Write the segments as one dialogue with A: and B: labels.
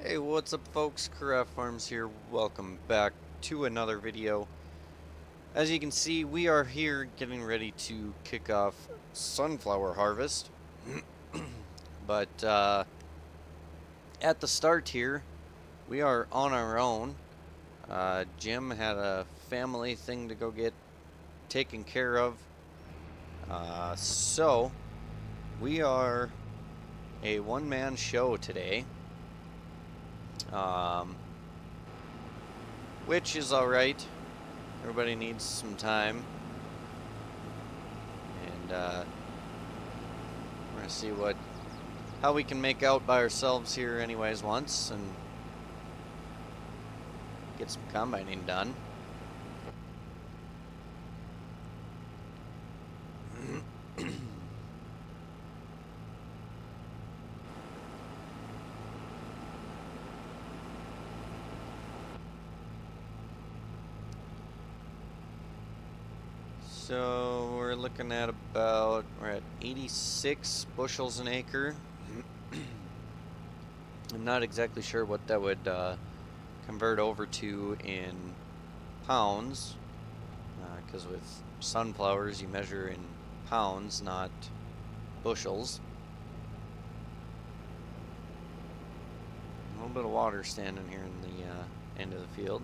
A: Hey, what's up folks? Craft Farms here. Welcome back to another video. As you can see, we are here getting ready to kick off sunflower harvest. But at the start here, we are on our own. Jim had a family thing to go get taken care of. So we are a one-man show today. Which is alright. Everybody needs some time. And we're gonna see how we can make out by ourselves here anyways once and get some combining done. So we're looking at we're at 86 bushels an acre. I'm not exactly sure what that would convert over to in pounds, because with sunflowers you measure in pounds, not bushels. A little bit of water standing here in the end of the field.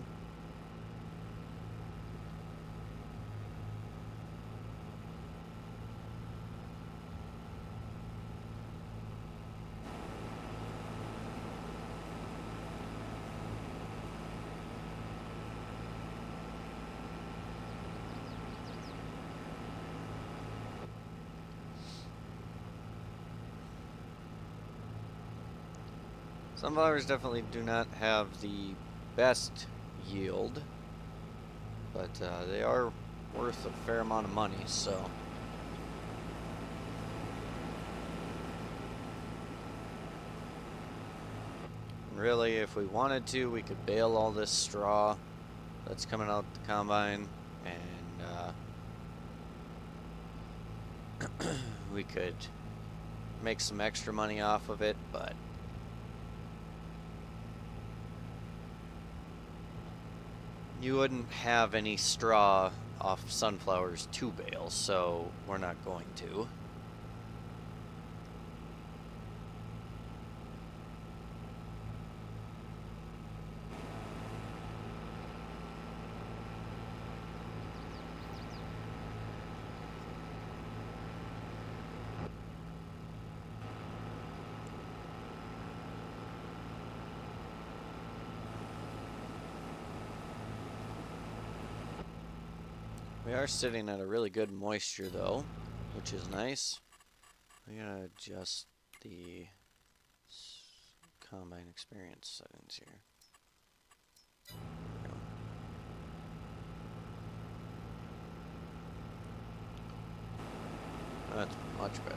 A: Sunflowers definitely do not have the best yield, but they are worth a fair amount of money, so. Really, if we wanted to, we could bale all this straw that's coming out the combine, and we could make some extra money off of it, but you wouldn't have any straw off sunflowers to bale, so we're not going to. We are sitting at a really good moisture though, which is nice. We gotta adjust the combine experience settings here. There we go. That's much better.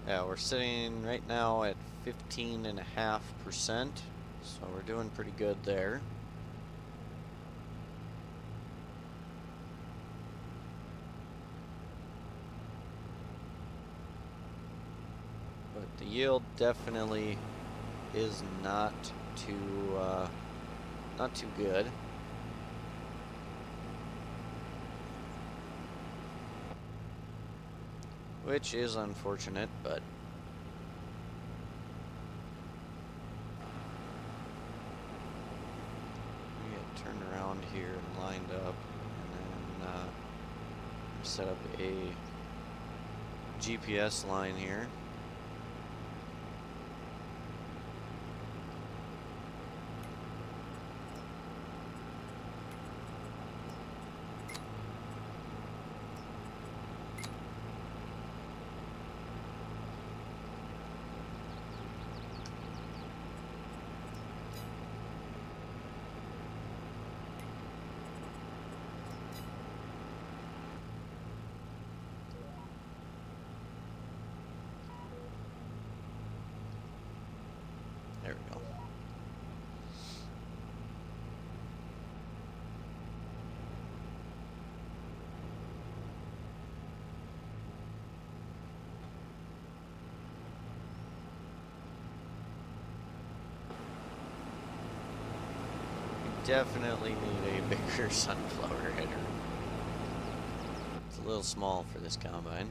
A: Yeah, we're sitting right now at 15.5%, so we're doing pretty good there. But the yield definitely is not too good. Which is unfortunate, but we get turned around here and lined up, and then set up a GPS line here. definitely need a bigger sunflower header. It's a little small for this combine.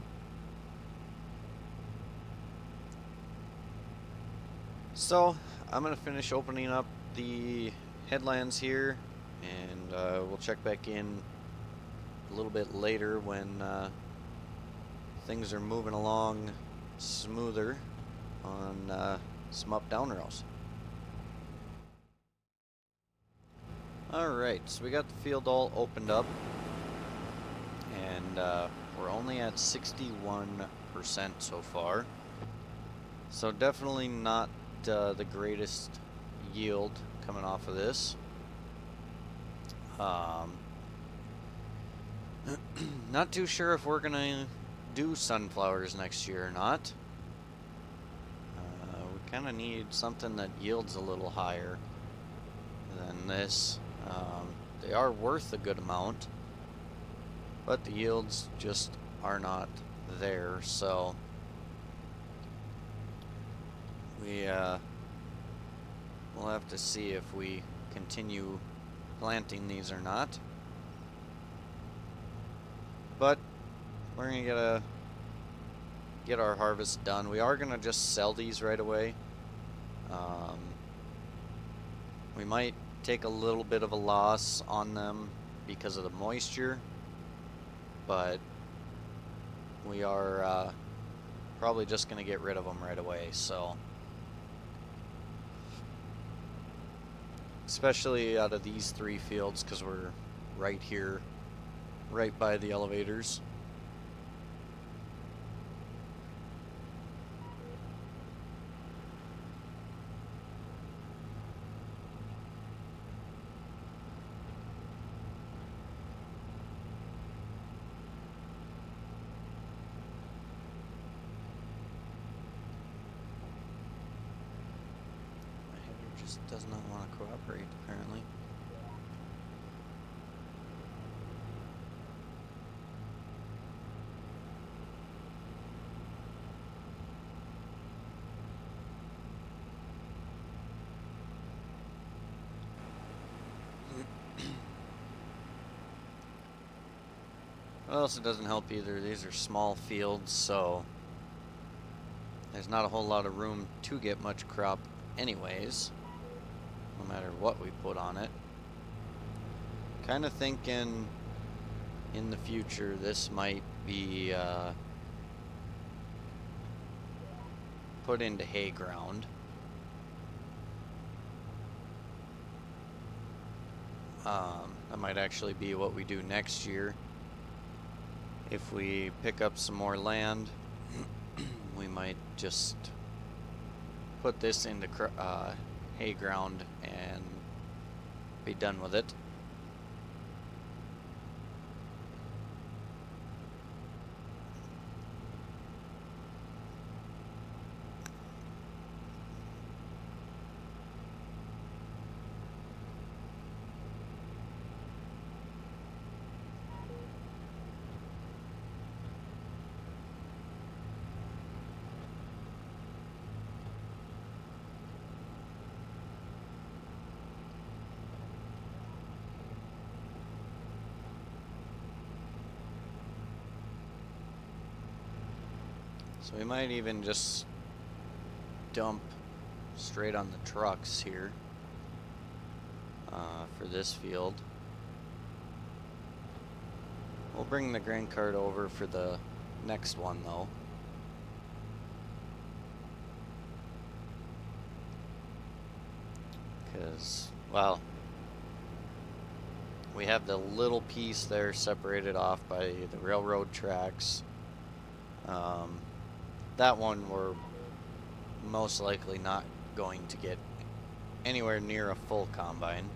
A: So, I'm going to finish opening up the headlands here, and we'll check back in a little bit later when things are moving along smoother on some up-down rows. Alright, so we got the field all opened up, and we're only at 61% so far. So definitely not the greatest yield coming off of this. Not too sure if we're gonna do sunflowers next year or not. We kind of need something that yields a little higher than this. They are worth a good amount, but the yields just are not there, so we'll have to see if we continue planting these or not. But we're gonna get our harvest done. We are gonna just sell these right away. We might take a little bit of a loss on them because of the moisture, but we are probably just gonna get rid of them right away. So, especially out of these 3 fields, because we're right here, right by the elevators. My header just does not want to cooperate, apparently. Well, else it doesn't help either. These are small fields, so there's not a whole lot of room to get much crop anyways, no matter what we put on it. Kind of thinking in the future this might be put into hay ground. That might actually be what we do next year. If we pick up some more land, we might just put this into hay ground and be done with it. So we might even just dump straight on the trucks here for this field. We'll bring the grain cart over for the next one though. Because, well, we have the little piece there separated off by the railroad tracks. That one we're most likely not going to get anywhere near a full combine,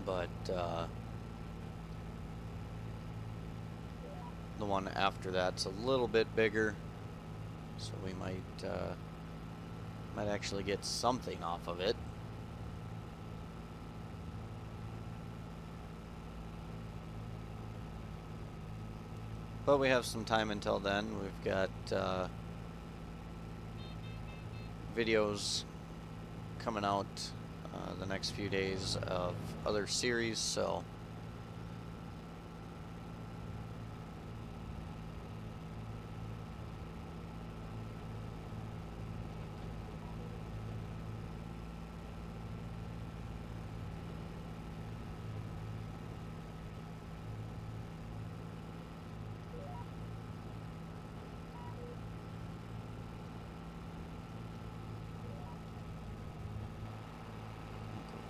A: but the one after that's a little bit bigger, so we might actually get something off of it. But we have some time until then. We've got videos coming out the next few days of other series, so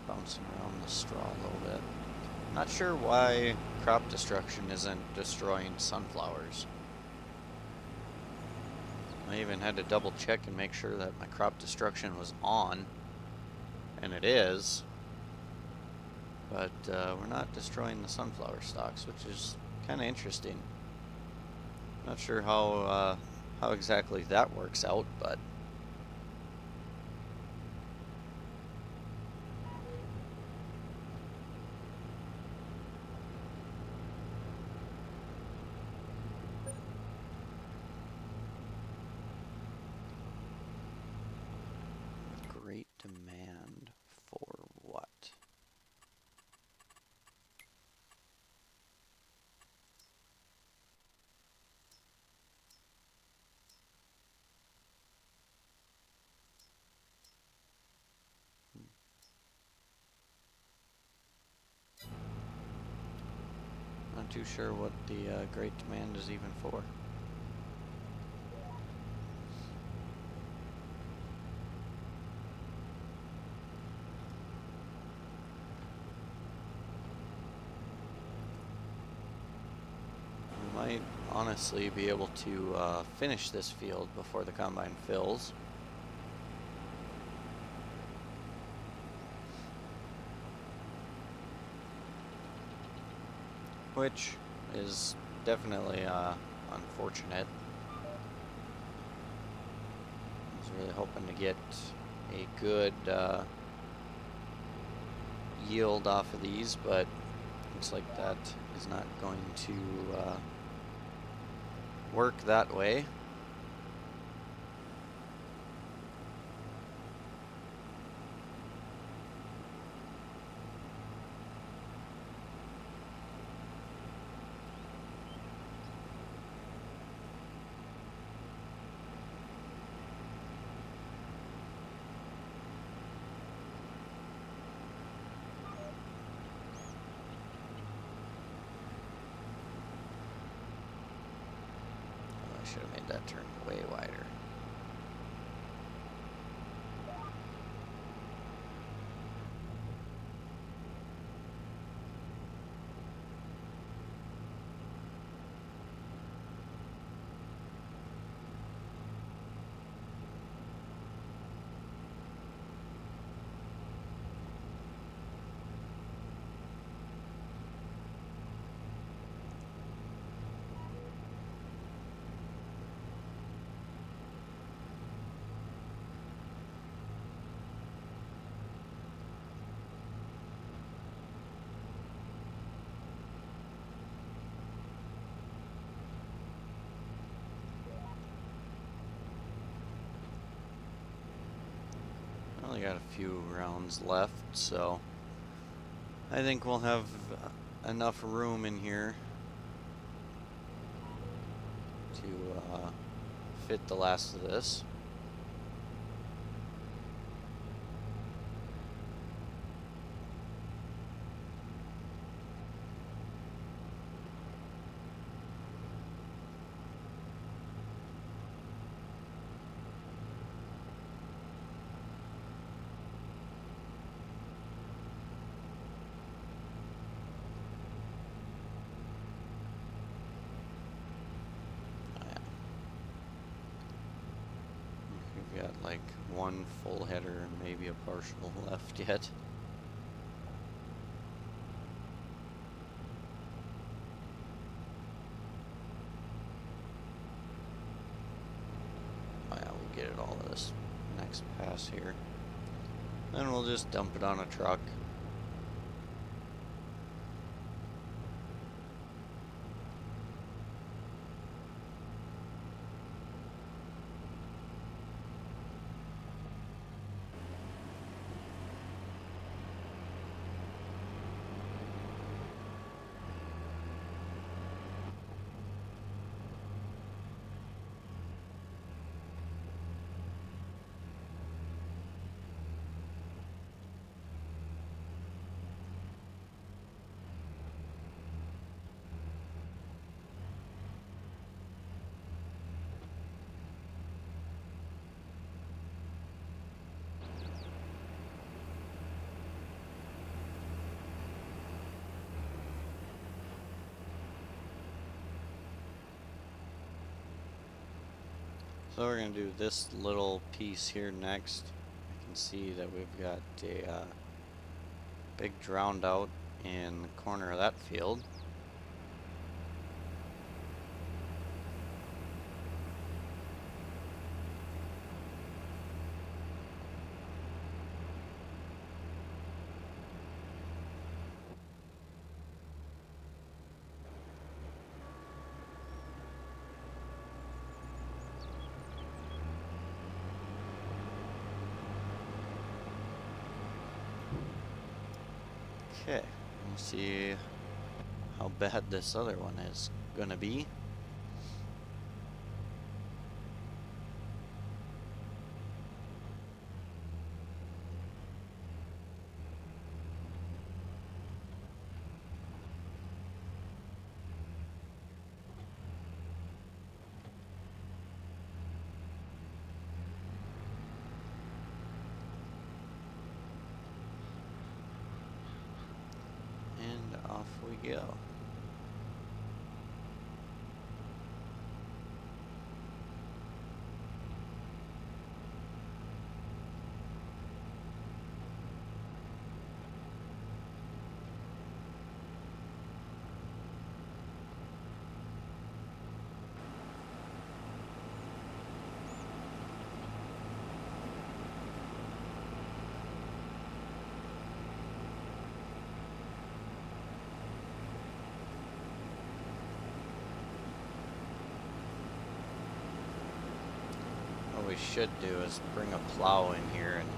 A: bouncing around the straw a little bit. Not sure why crop destruction isn't destroying sunflowers. I even had to double check and make sure that my crop destruction was on, and it is, but we're not destroying the sunflower stalks, which is kind of interesting. Not sure how exactly that works out, but great demand for what? Not too sure what the great demand is even for. We might honestly be able to finish this field before the combine fills. Which is definitely unfortunate. I was really hoping to get a good yield off of these, but looks like that is not going to work that way. Should have made that turn way wider. Only got a few rounds left, so I think we'll have enough room in here to fit the last of this. We've got like one full header and maybe a partial left yet. Oh yeah, we'll get it all this next pass here. Then we'll just dump it on a truck. So we're going to do this little piece here next. You can see that we've got a big drowned out in the corner of that field. Okay, let's see how bad this other one is gonna be. And off we go. What we should do is bring a plow in here and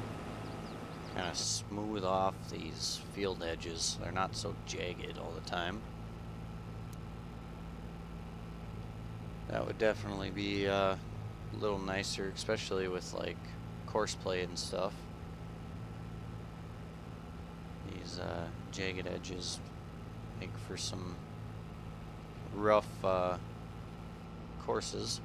A: kind of smooth off these field edges. They're not so jagged all the time. That would definitely be a little nicer, especially with like course play and stuff. These jagged edges make for some rough courses.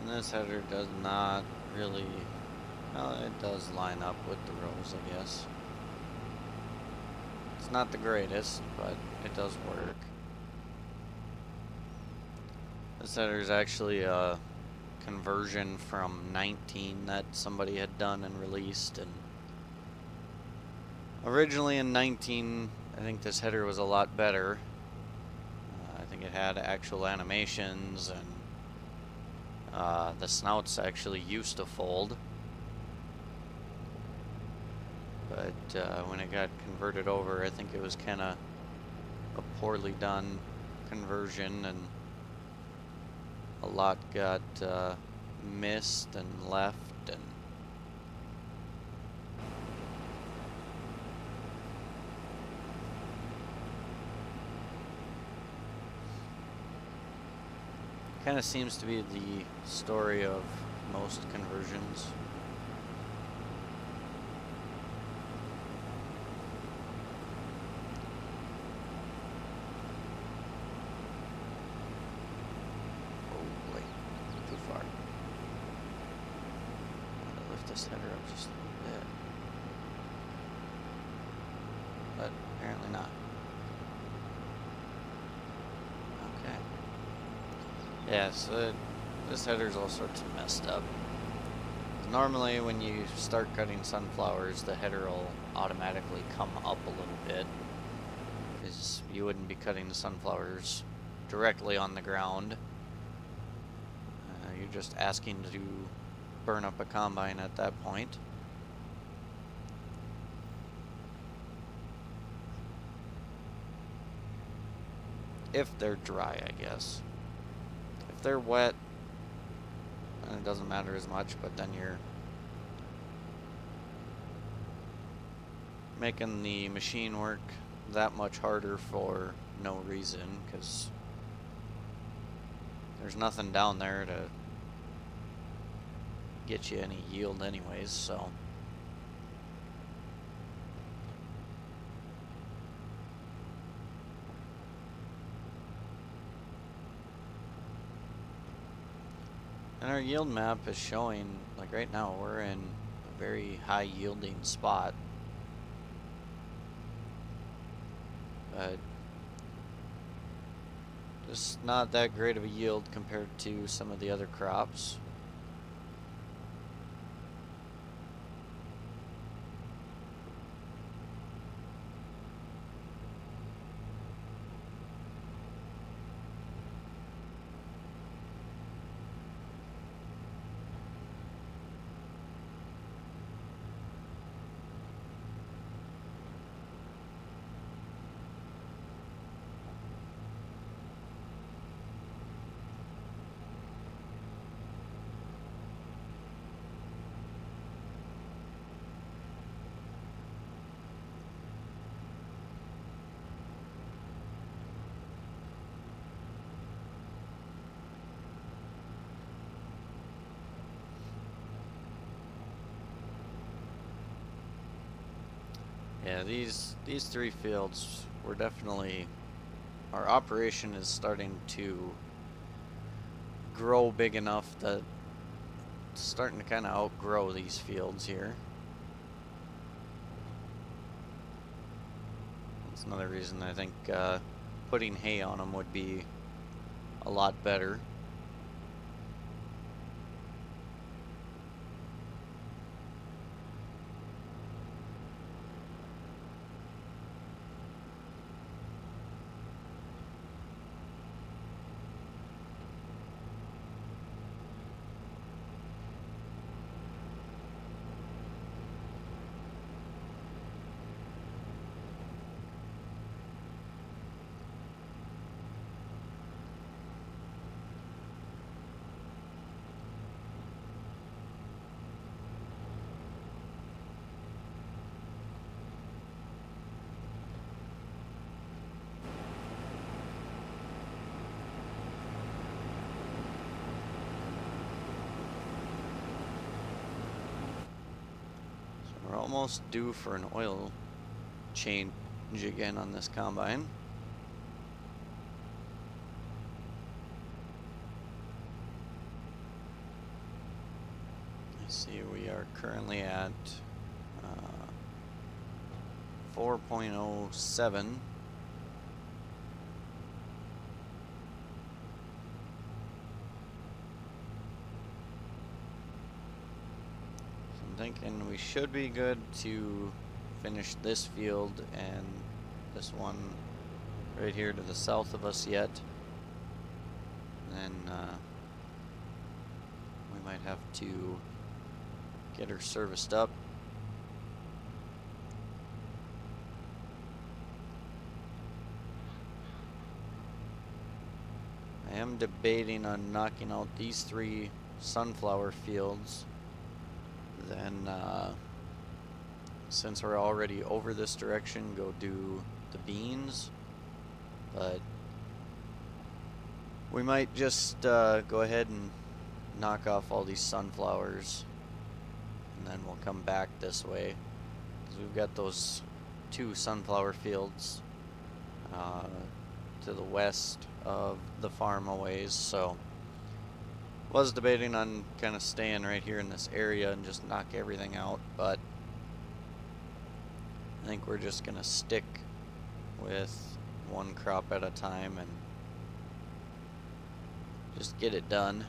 A: And this header does not really, well, it does line up with the rows, I guess. It's not the greatest, but it does work. This header is actually a conversion from 19 that somebody had done and released, and originally in 19, I think this header was a lot better. I think it had actual animations, and the snouts actually used to fold. But when it got converted over, I think it was kind of a poorly done conversion, and a lot got missed and left, and kind of seems to be the story of most conversions. Oh boy, too far. I'm gonna lift this header up just a little bit. But apparently not. Okay. Yeah, so this header's all sorts of messed up. Normally when you start cutting sunflowers, the header will automatically come up a little bit, because you wouldn't be cutting the sunflowers directly on the ground. You're just asking to burn up a combine at that point. If they're dry, I guess. If they're wet, then it doesn't matter as much, but then you're making the machine work that much harder for no reason, because there's nothing down there to get you any yield anyways, so. And our yield map is showing, like right now, we're in a very high yielding spot. But just not that great of a yield compared to some of the other crops. Yeah, these three fields were definitely, our operation is starting to grow big enough that it's starting to kind of outgrow these fields here. That's another reason I think putting hay on them would be a lot better. We're almost due for an oil change again on this combine. I see we are currently at 4.07. Thinking we should be good to finish this field and this one right here to the south of us yet. And then we might have to get her serviced up. I am debating on knocking out these 3 sunflower fields. Then, since we're already over this direction, go do the beans. But we might just go ahead and knock off all these sunflowers, and then we'll come back this way, because we've got those 2 sunflower fields to the west of the farm a ways, so was debating on kind of staying right here in this area and just knock everything out, but I think we're just gonna stick with 1 crop at a time and just get it done.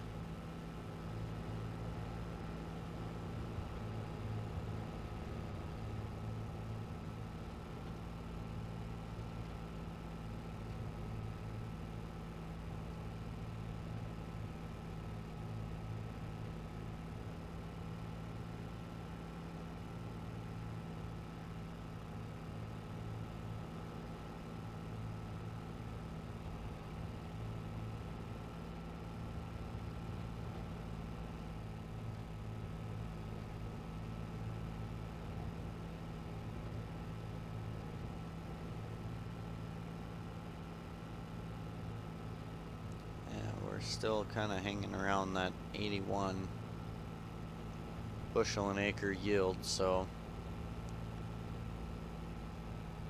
A: still kind of hanging around that 81 bushel an acre yield, so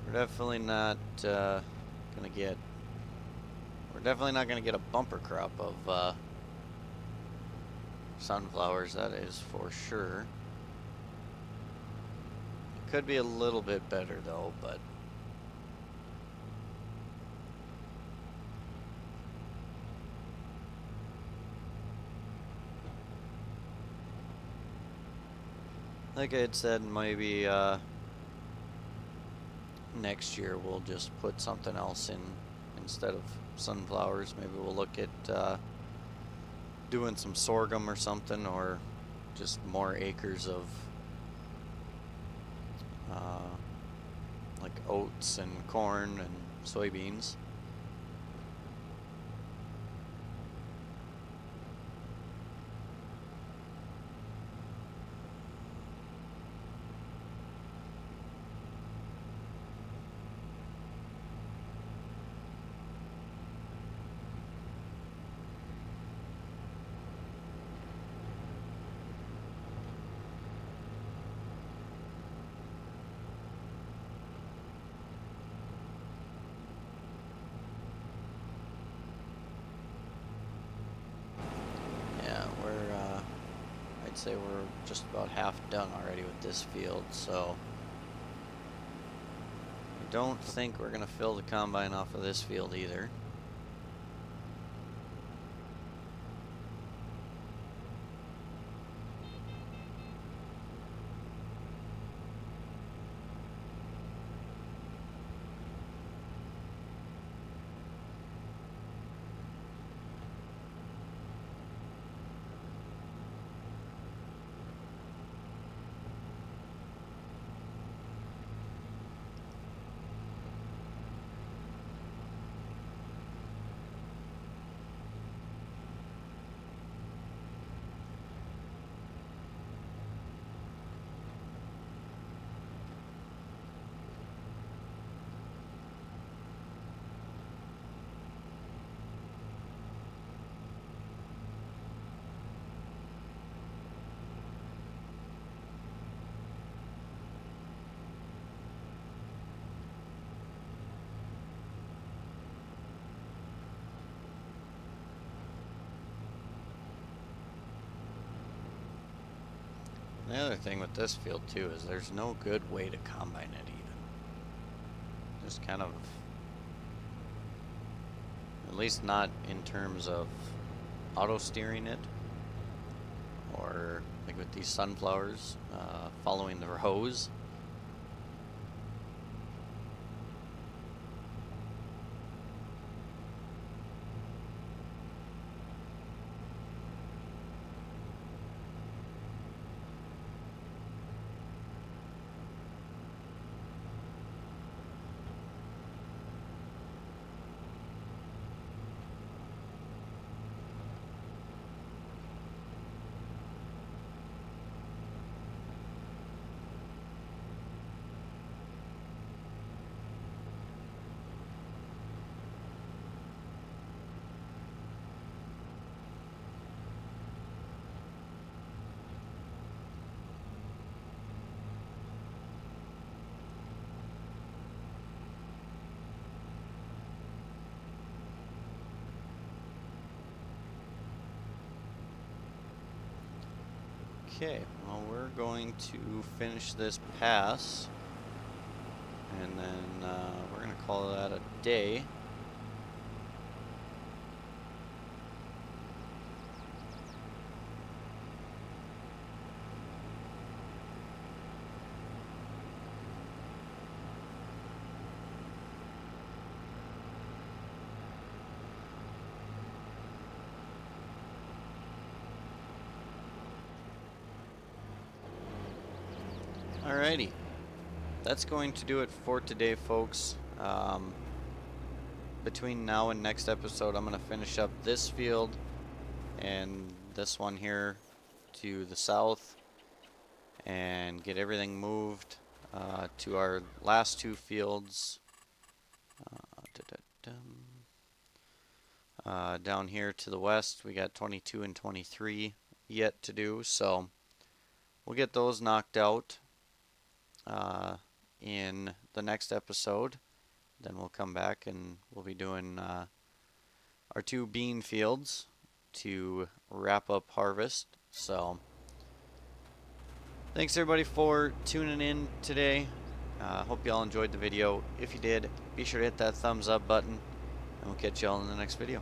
A: we're definitely not gonna get. We're definitely not gonna get a bumper crop of sunflowers. That is for sure. It could be a little bit better though, but. Like I had said, maybe next year we'll just put something else in instead of sunflowers. Maybe we'll look at doing some sorghum or something, or just more acres of like oats and corn and soybeans. I'd say we're just about half done already with this field, so I don't think we're gonna fill the combine off of this field either. The other thing with this field too is there's no good way to combine it even. Just kind of, at least not in terms of auto steering it, or like with these sunflowers, following the rows. Okay, well, we're going to finish this pass, and then we're going to call that a day. Alrighty, that's going to do it for today, folks. Between now and next episode, I'm going to finish up this field and this one here to the south and get everything moved to our last two fields. Down here to the west, we got 22 and 23 yet to do, so we'll get those knocked out in the next episode. Then we'll come back and we'll be doing our 2 bean fields to wrap up harvest. So thanks everybody for tuning in today. Hope you all enjoyed the video. If you did, be sure to hit that thumbs up button, and we'll catch you all in the next video.